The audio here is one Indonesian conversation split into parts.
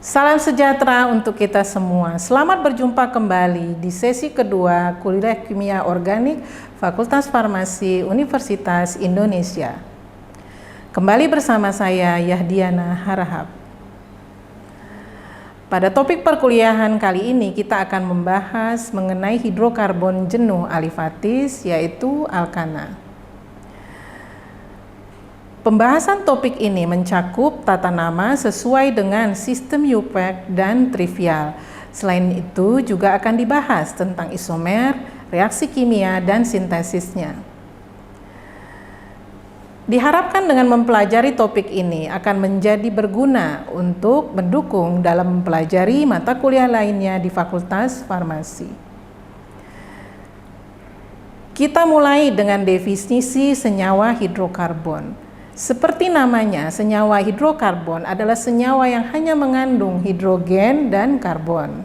Salam sejahtera untuk kita semua. Selamat berjumpa kembali di sesi kedua kuliah kimia organik Fakultas Farmasi Universitas Indonesia. Kembali bersama saya Yahdiana Harahap. Pada topik perkuliahan kali ini kita akan membahas mengenai hidrokarbon jenuh alifatis, yaitu alkana. Pembahasan topik ini mencakup tata nama sesuai dengan sistem UPAC dan trivial. Selain itu juga akan dibahas tentang isomer, reaksi kimia, dan sintesisnya. Diharapkan dengan mempelajari topik ini akan menjadi berguna untuk mendukung dalam mempelajari mata kuliah lainnya di Fakultas Farmasi. Kita mulai dengan definisi senyawa hidrokarbon. Seperti namanya, senyawa hidrokarbon adalah senyawa yang hanya mengandung hidrogen dan karbon.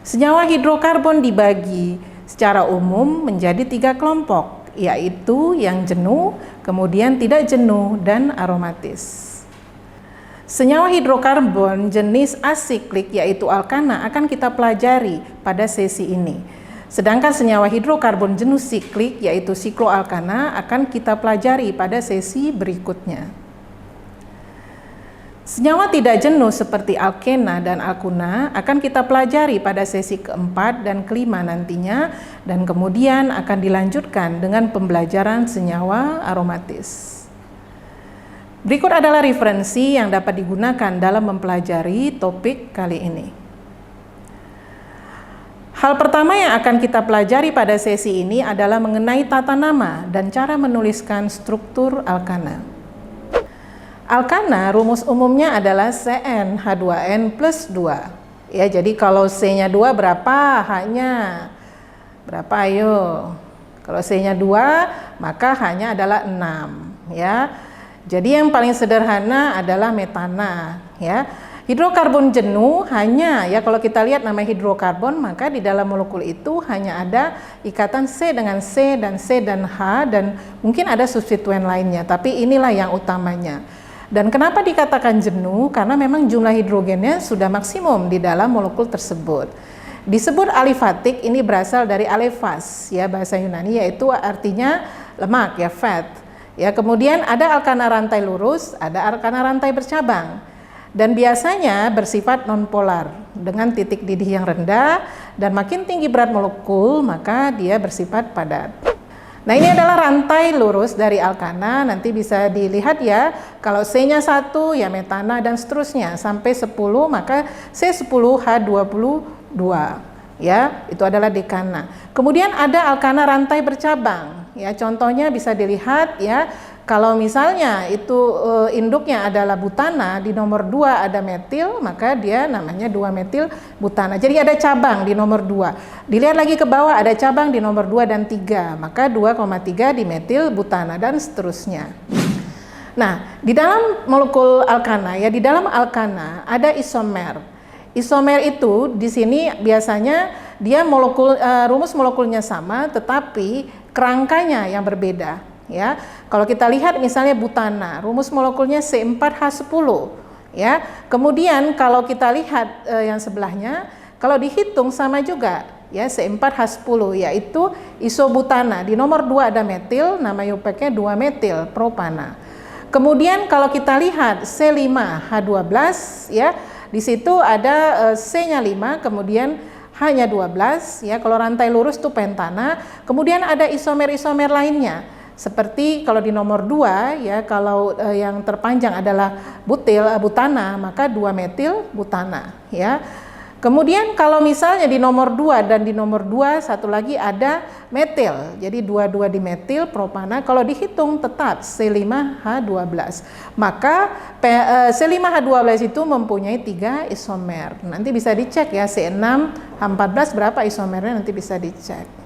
Senyawa hidrokarbon dibagi secara umum menjadi 3 kelompok, yaitu yang jenuh, kemudian tidak jenuh, dan aromatis. Senyawa hidrokarbon jenis asiklik yaitu alkana akan kita pelajari pada sesi ini. Sedangkan senyawa hidrokarbon jenuh siklik yaitu sikloalkana akan kita pelajari pada sesi berikutnya. Senyawa tidak jenuh seperti alkena dan alkuna akan kita pelajari pada sesi keempat dan kelima nantinya, dan kemudian akan dilanjutkan dengan pembelajaran senyawa aromatis. Berikut adalah referensi yang dapat digunakan dalam mempelajari topik kali ini. Hal pertama yang akan kita pelajari pada sesi ini adalah mengenai tata nama dan cara menuliskan struktur alkana. Alkana rumus umumnya adalah CnH2n plus 2. Ya, jadi kalau C-nya 2 berapa? H-nya berapa? Ayo. Kalau C-nya 2, maka H-nya adalah 6, ya. Jadi yang paling sederhana adalah metana, ya. Hidrokarbon jenuh hanya, ya kalau kita lihat nama hidrokarbon, maka di dalam molekul itu hanya ada ikatan C dengan C dan H, dan mungkin ada substituen lainnya, tapi inilah yang utamanya. Dan kenapa dikatakan jenuh? Karena memang jumlah hidrogennya sudah maksimum di dalam molekul tersebut. Disebut alifatik, ini berasal dari alefas, ya bahasa Yunani, yaitu artinya lemak, ya fat. Ya, kemudian ada alkana rantai lurus, ada alkana rantai bercabang. Dan biasanya bersifat nonpolar dengan titik didih yang rendah, dan makin tinggi berat molekul maka dia bersifat padat. Nah, ini adalah rantai lurus dari alkana, nanti bisa dilihat ya, kalau C-nya 1 ya metana dan seterusnya sampai 10 maka C10H22 ya, itu adalah dekana. Kemudian ada alkana rantai bercabang ya, contohnya bisa dilihat ya. Kalau misalnya itu induknya adalah butana, di nomor 2 ada metil, maka dia namanya 2-metil butana. Jadi ada cabang di nomor 2. Dilihat lagi ke bawah ada cabang di nomor 2 dan 3, maka 2,3 di metil butana dan seterusnya. Nah, di dalam molekul alkana ya, di dalam alkana ada isomer. Isomer itu di sini biasanya dia molekul rumus molekulnya sama tetapi kerangkanya yang berbeda. Ya, kalau kita lihat misalnya butana, rumus molekulnya C4H10, ya. Kemudian kalau kita lihat yang sebelahnya, kalau dihitung sama juga, ya C4H10, yaitu isobutana. Di nomor 2 ada metil, nama UPAC-nya 2-metil propana. Kemudian kalau kita lihat C5H12, ya, di situ ada C-nya 5, kemudian H-nya 12, ya. Kalau rantai lurus itu pentana. Kemudian ada isomer-isomer lainnya. Seperti kalau di nomor 2 ya, kalau yang terpanjang adalah butil butana, maka 2-metil butana ya. Kemudian kalau misalnya di nomor 2 dan di nomor 2 satu lagi ada metil. Jadi 2 di metil propana, kalau dihitung tetap C5H12. Maka C5H12 itu mempunyai 3 isomer. Nanti bisa dicek ya, C6H14 berapa isomernya, nanti bisa dicek.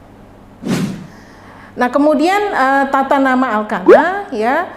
Nah, kemudian tata nama alkana ya,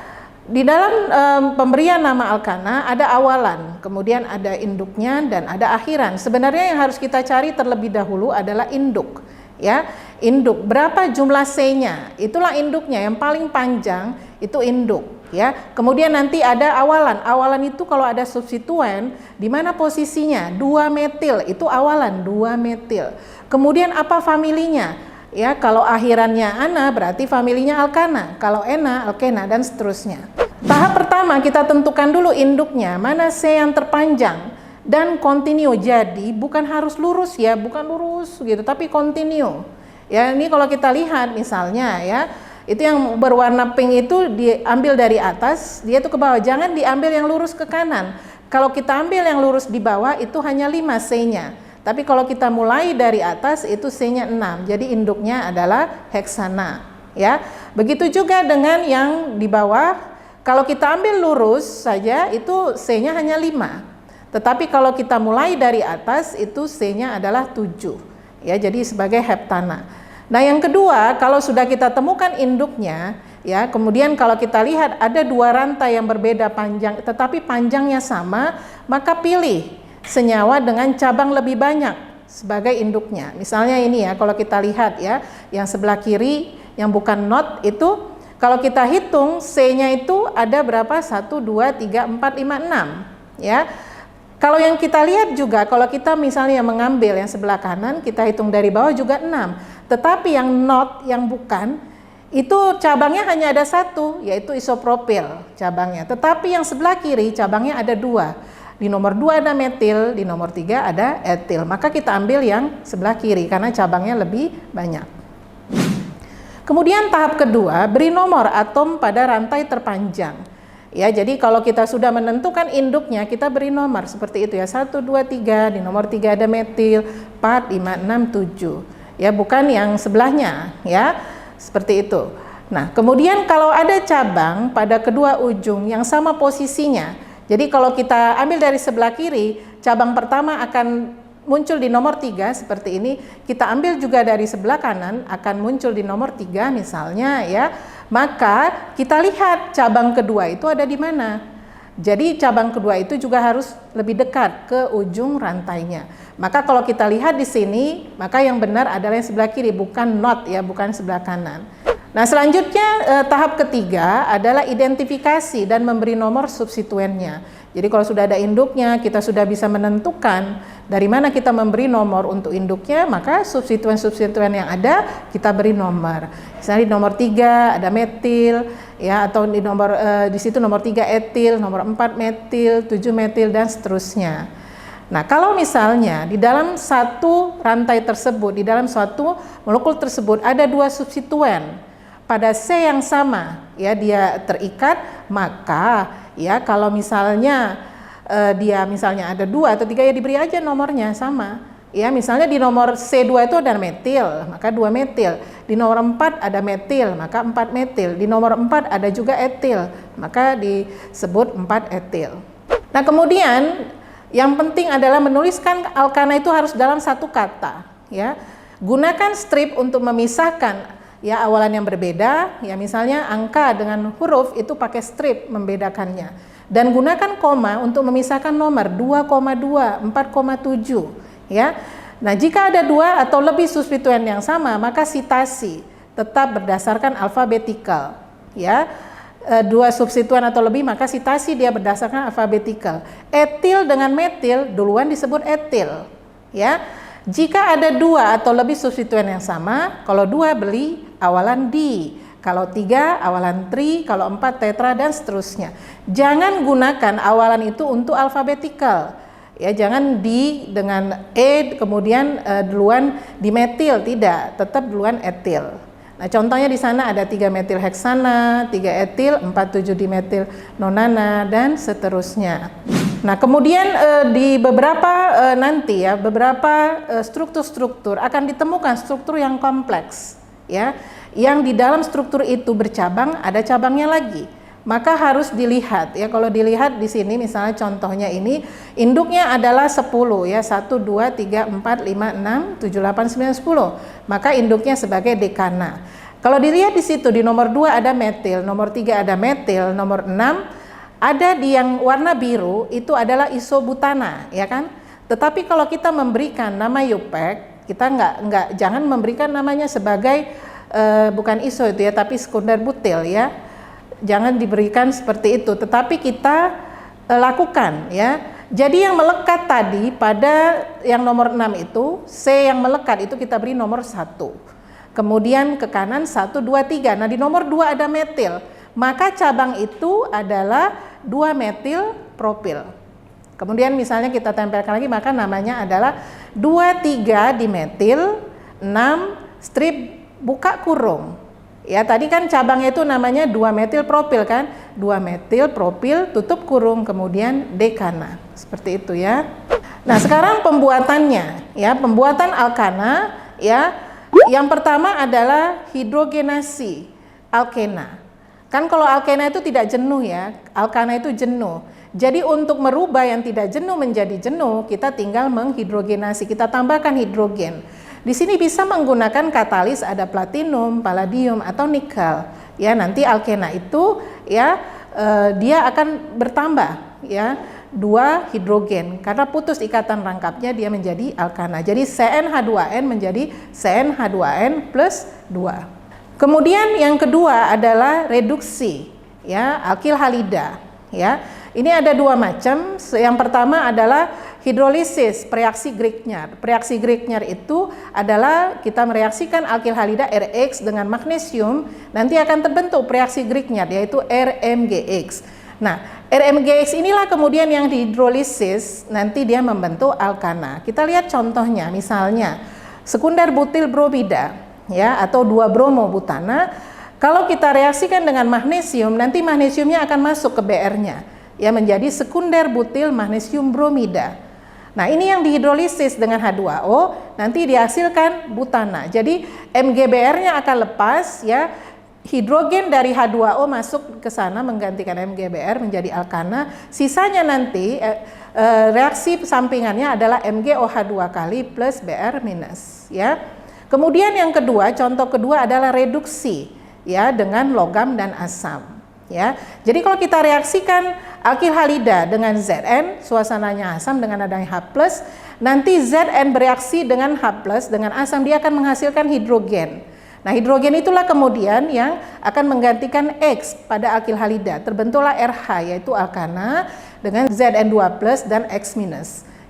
di dalam pemberian nama alkana ada awalan, kemudian ada induknya dan ada akhiran. Sebenarnya yang harus kita cari terlebih dahulu adalah induk ya. Induk berapa jumlah C-nya, itulah induknya, yang paling panjang itu induk ya. Kemudian nanti ada awalan. Awalan itu kalau ada substituen, di mana posisinya? 2-metil, itu awalan 2-metil. Kemudian apa familinya? Ya, kalau akhirannya ana berarti familinya alkana, kalau ena alkena, dan seterusnya. Tahap pertama kita tentukan dulu induknya, mana C yang terpanjang dan kontinu. Jadi bukan harus lurus ya, bukan lurus gitu, tapi kontinu. Ya, ini kalau kita lihat misalnya ya, itu yang berwarna pink itu diambil dari atas, dia itu ke bawah. Jangan diambil yang lurus ke kanan. Kalau kita ambil yang lurus di bawah itu hanya 5 C-nya. Tapi kalau kita mulai dari atas itu C-nya 6. Jadi induknya adalah heksana, ya. Begitu juga dengan yang di bawah. Kalau kita ambil lurus saja itu C-nya hanya 5. Tetapi kalau kita mulai dari atas itu C-nya adalah 7. Ya, jadi sebagai heptana. Nah, yang kedua, kalau sudah kita temukan induknya, ya, kemudian kalau kita lihat ada 2 rantai yang berbeda panjang tetapi panjangnya sama, maka pilih senyawa dengan cabang lebih banyak sebagai induknya. Misalnya ini ya, kalau kita lihat ya, yang sebelah kiri yang bukan not itu, kalau kita hitung C-nya itu ada berapa? 1, 2, 3, 4, 5, 6 ya. Kalau yang kita lihat juga, kalau kita misalnya mengambil yang sebelah kanan, kita hitung dari bawah juga 6. Tetapi yang not, yang bukan, itu cabangnya hanya ada 1, yaitu isopropil cabangnya. Tetapi yang sebelah kiri cabangnya ada 2. Di nomor 2 ada metil, di nomor 3 ada etil. Maka kita ambil yang sebelah kiri karena cabangnya lebih banyak. Kemudian tahap kedua, beri nomor atom pada rantai terpanjang. Ya, jadi kalau kita sudah menentukan induknya, kita beri nomor seperti itu ya. 1, 2, 3, di nomor 3 ada metil, 4, 5, 6, 7. Ya, bukan yang sebelahnya ya. Seperti itu. Nah, kemudian kalau ada cabang pada kedua ujung yang sama posisinya. Jadi kalau kita ambil dari sebelah kiri, cabang pertama akan muncul di nomor 3 seperti ini. Kita ambil juga dari sebelah kanan akan muncul di nomor 3 misalnya ya. Maka kita lihat cabang kedua itu ada di mana. Jadi cabang kedua itu juga harus lebih dekat ke ujung rantainya. Maka kalau kita lihat di sini, maka yang benar adalah yang sebelah kiri, bukan not ya, bukan sebelah kanan. Nah, selanjutnya tahap ketiga adalah identifikasi dan memberi nomor substituennya. Jadi kalau sudah ada induknya, kita sudah bisa menentukan dari mana kita memberi nomor untuk induknya, maka substituen-substituen yang ada kita beri nomor. Misalnya di nomor 3 ada metil ya, atau di nomor di situ nomor 3 etil, nomor 4 metil, 7 metil, dan seterusnya. Nah, kalau misalnya di dalam satu rantai tersebut, di dalam suatu molekul tersebut ada 2 substituen pada C yang sama, ya, dia terikat, maka ya kalau misalnya dia misalnya ada 2 atau 3 ya diberi aja nomornya sama. Ya, misalnya di nomor C2 itu ada metil, maka 2 metil. Di nomor 4 ada metil, maka 4 metil. Di nomor 4 ada juga etil, maka disebut 4 etil. Nah, kemudian yang penting adalah menuliskan alkana itu harus dalam satu kata, ya. Gunakan strip untuk memisahkan ya awalan yang berbeda, ya, misalnya angka dengan huruf itu pakai strip membedakannya, dan gunakan koma untuk memisahkan nomor 2,2, 4,7 ya. Nah, jika ada 2 atau lebih substituen yang sama, maka sitasi tetap berdasarkan alfabetikal ya. 2 substituen atau lebih, maka sitasi dia berdasarkan alfabetikal. Etil dengan metil duluan disebut etil ya. Jika ada 2 atau lebih substituen yang sama, kalau 2 beli awalan di, kalau 3 awalan tri, kalau 4 tetra, dan seterusnya. Jangan gunakan awalan itu untuk alfabetikal. Ya, jangan di dengan E kemudian duluan dimetil, tidak, tetap duluan etil. Nah, contohnya di sana ada 3 metil heksana, 3 etil, 4,7 dimetil nonana, dan seterusnya. Nah, kemudian di beberapa nanti ya, beberapa struktur-struktur akan ditemukan struktur yang kompleks ya, yang di dalam struktur itu bercabang, ada cabangnya lagi. Maka harus dilihat ya. Kalau dilihat di sini misalnya contohnya ini, induknya adalah 10 ya, 1 2 3 4 5 6 7 8 9 10. Maka induknya sebagai dekana. Kalau dilihat di situ di nomor 2 ada metil, nomor 3 ada metil, nomor 6 ada di yang warna biru itu adalah isobutana, ya kan? Tetapi kalau kita memberikan nama Yupek, kita jangan memberikan namanya sebagai bukan iso itu ya, tapi sekunder butil ya. jangan diberikan seperti itu, tetapi kita lakukan ya. Jadi yang melekat tadi pada yang nomor 6 itu, C yang melekat itu kita beri nomor 1. Kemudian ke kanan 1, 2, 3. Nah di nomor 2 ada metil, maka cabang itu adalah 2 metil propil. Kemudian misalnya kita tempelkan lagi, maka namanya adalah 2,3 dimetil 6 strip buka kurung. Ya tadi kan cabangnya itu namanya 2 metil propil kan, 2 metil propil tutup kurung kemudian dekana, seperti itu ya. Nah sekarang pembuatannya ya, pembuatan alkana ya, yang pertama adalah hidrogenasi alkena. Kan kalau alkena itu tidak jenuh ya, alkana itu jenuh. Jadi untuk merubah yang tidak jenuh menjadi jenuh, kita tinggal menghidrogenasi, kita tambahkan hidrogen. Di sini bisa menggunakan katalis, ada platinum, palladium atau nikel. Ya, nanti alkena itu ya dia akan bertambah ya 2 hidrogen karena putus ikatan rangkapnya dia menjadi alkana. Jadi CnH2n menjadi CnH2n plus 2. Kemudian yang kedua adalah reduksi ya, alkil halida ya. Ini ada 2 macam. Yang pertama adalah hidrolisis reaksi Grignard. Reaksi Grignard itu adalah kita mereaksikan alkil halida RX dengan magnesium, nanti akan terbentuk reaksi Grignard yaitu RMGX. Nah, RMGX inilah kemudian yang dihidrolisis, nanti dia membentuk alkana. Kita lihat contohnya, misalnya sekunder butil bromida ya atau 2-bromobutana. Kalau kita reaksikan dengan magnesium, nanti magnesiumnya akan masuk ke BR-nya. Ya menjadi sekunder butil magnesium bromida. Nah ini yang dihidrolisis dengan H2O, nanti dihasilkan butana. Jadi MgBr-nya akan lepas ya, hidrogen dari H2O masuk ke sana menggantikan MgBr menjadi alkana. Sisanya nanti reaksi sampingannya adalah MgOH2 kali plus Br minus ya. Kemudian yang kedua, contoh kedua adalah reduksi ya dengan logam dan asam. Ya, jadi kalau kita reaksikan alkil halida dengan Zn, suasananya asam dengan adanya H+, nanti Zn bereaksi dengan H+, dengan asam dia akan menghasilkan hidrogen. Nah, hidrogen itulah kemudian yang akan menggantikan X pada alkil halida. Terbentuklah RH yaitu alkana dengan Zn2+ dan X-.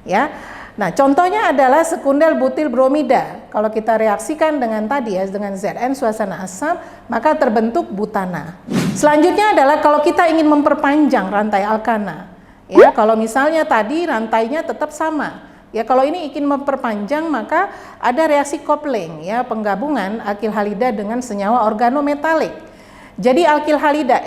Ya. Nah, contohnya adalah sekunder butil bromida. Kalau kita reaksikan dengan tadi ya, dengan Zn suasana asam, maka terbentuk butana. Selanjutnya adalah kalau kita ingin memperpanjang rantai alkana. Ya, kalau misalnya tadi rantainya tetap sama. Ya, kalau ini ingin memperpanjang maka ada reaksi coupling ya, penggabungan alkil halida dengan senyawa organometalik. Jadi alkil halida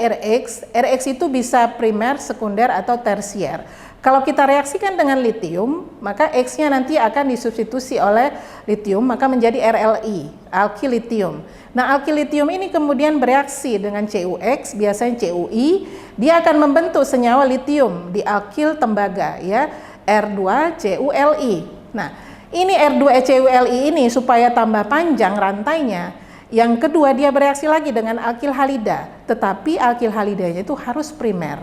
RX itu bisa primer, sekunder atau tersier. Kalau kita reaksikan dengan litium, maka X-nya nanti akan disubstitusi oleh litium, maka menjadi RLI, alkil litium. Nah, alkil litium ini kemudian bereaksi dengan CuX, biasanya CuI, dia akan membentuk senyawa litium di alkil tembaga, ya, R2CuLi. Nah, ini R2CuLi ini supaya tambah panjang rantainya. Yang kedua, dia bereaksi lagi dengan alkil halida, tetapi alkil halidanya itu harus primer.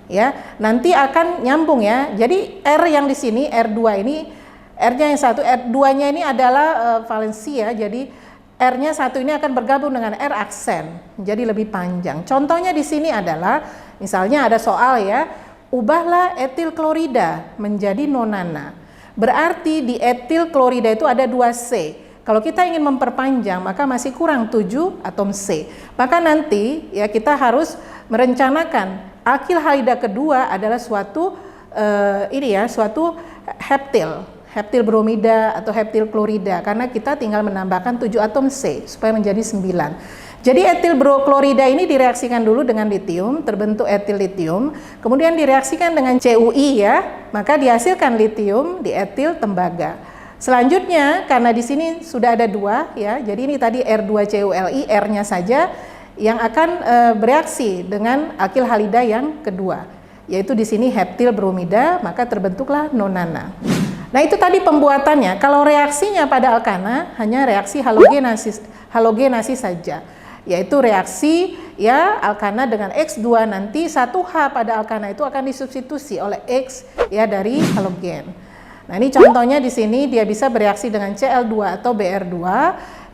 Ya, nanti akan nyambung ya. Jadi R yang di sini R2 ini, R-nya yang satu, R2-nya ini adalah valensi ya. Jadi R-nya satu ini akan bergabung dengan R aksen, jadi lebih panjang. Contohnya di sini adalah, misalnya ada soal ya, ubahlah etil klorida menjadi nonana. Berarti di etil klorida itu ada 2C. Kalau kita ingin memperpanjang maka masih kurang 7 atom C. Maka nanti ya kita harus merencanakan alkil halida kedua adalah suatu suatu heptil bromida atau heptil klorida, karena kita tinggal menambahkan 7 atom C supaya menjadi 9. Jadi etil broklorida ini direaksikan dulu dengan litium, terbentuk etil litium, kemudian direaksikan dengan CuI ya, maka dihasilkan litium di etil tembaga. Selanjutnya karena di sini sudah ada 2 ya, jadi ini tadi R2CuLi, R-nya saja yang akan bereaksi dengan alkil halida yang kedua, yaitu di sini heptil bromida, maka terbentuklah nonana. Nah itu tadi pembuatannya. Kalau reaksinya pada alkana hanya reaksi halogenasi saja, yaitu reaksi ya alkana dengan X2, nanti 1H pada alkana itu akan disubstitusi oleh X ya dari halogen. Nah ini contohnya di sini dia bisa bereaksi dengan Cl2 atau Br2.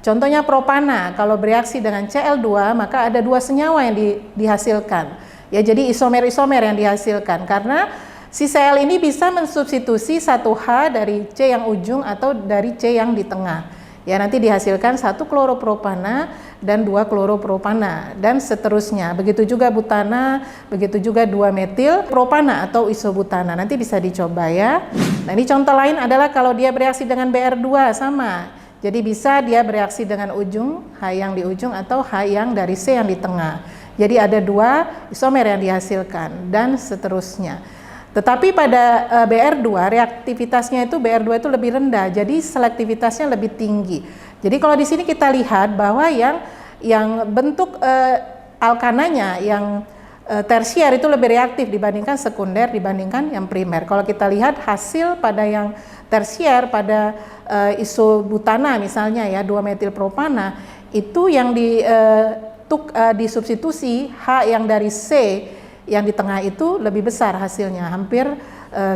Contohnya propana, kalau bereaksi dengan Cl2 maka ada 2 senyawa yang dihasilkan. Ya, jadi isomer-isomer yang dihasilkan karena si Cl ini bisa mensubstitusi 1H dari C yang ujung atau dari C yang di tengah. Ya, nanti dihasilkan 1 kloropropana dan 2 kloropropana dan seterusnya. Begitu juga butana, begitu juga 2 metil propana atau isobutana. Nanti bisa dicoba ya. Nah, ini contoh lain adalah kalau dia bereaksi dengan Br2 sama. Jadi bisa dia bereaksi dengan ujung H yang di ujung atau H yang dari C yang di tengah. Jadi ada 2 isomer yang dihasilkan dan seterusnya. Tetapi pada Br2 reaktivitasnya itu Br2 itu lebih rendah, jadi selektivitasnya lebih tinggi. Jadi kalau di sini kita lihat bahwa yang bentuk alkananya yang tersier itu lebih reaktif dibandingkan sekunder dibandingkan yang primer. Kalau kita lihat hasil pada yang tersier pada isobutana misalnya ya 2-metilpropana itu yang disubstitusi H yang dari C yang di tengah itu lebih besar hasilnya, hampir 100%.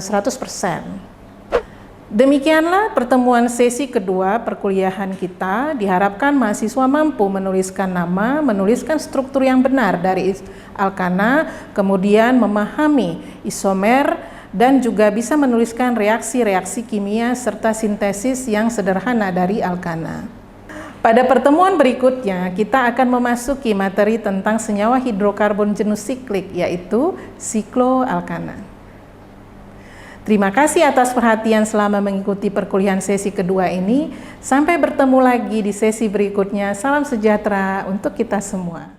Demikianlah pertemuan sesi kedua perkuliahan kita. Diharapkan mahasiswa mampu menuliskan nama, menuliskan struktur yang benar dari alkana, kemudian memahami isomer, dan juga bisa menuliskan reaksi-reaksi kimia serta sintesis yang sederhana dari alkana. Pada pertemuan berikutnya, kita akan memasuki materi tentang senyawa hidrokarbon jenuh siklik, yaitu sikloalkana. Terima kasih atas perhatian selama mengikuti perkuliahan sesi kedua ini. Sampai bertemu lagi di sesi berikutnya. Salam sejahtera untuk kita semua.